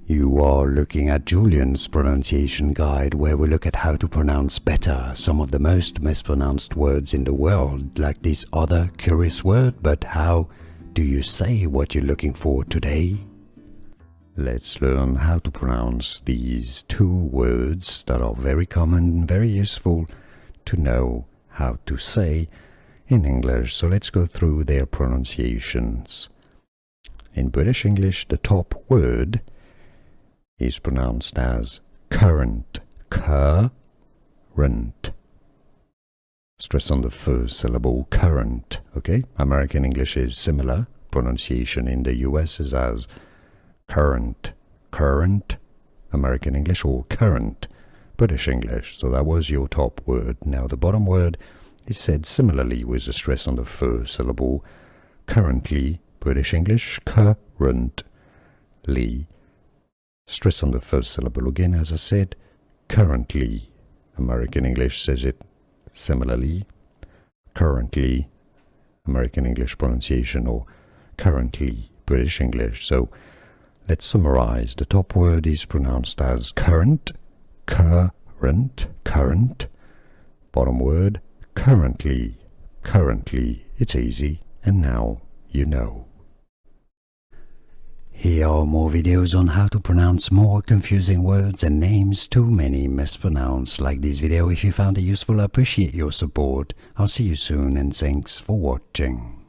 You are looking at Julian's pronunciation guide, where we look at how to pronounce better some of the most mispronounced words in the world, like this other curious word. But how do you say what you're looking for today? Let's learn how to pronounce these two words that are very common and very useful to know how to say in English. So let's go through their pronunciations. In British English, the top word is pronounced as current, current. Stress on the first syllable, current, okay? American English is similar. Pronunciation in the US is as current, current, American English, or current, British English. So that was your top word. Now the bottom word is said similarly with a stress on the first syllable, currently, British English, currently. Stress on the first syllable again, as I said, currently. American English says it similarly, currently, American English pronunciation, or currently, British English. So let's summarize. The top word is pronounced as current, current, current. Bottom word, currently, currently. It's easy, and now you know. Here are more videos on how to pronounce more confusing words and names too many mispronounced. Like this video if you found it useful. I appreciate your support. I'll see you soon, and thanks for watching.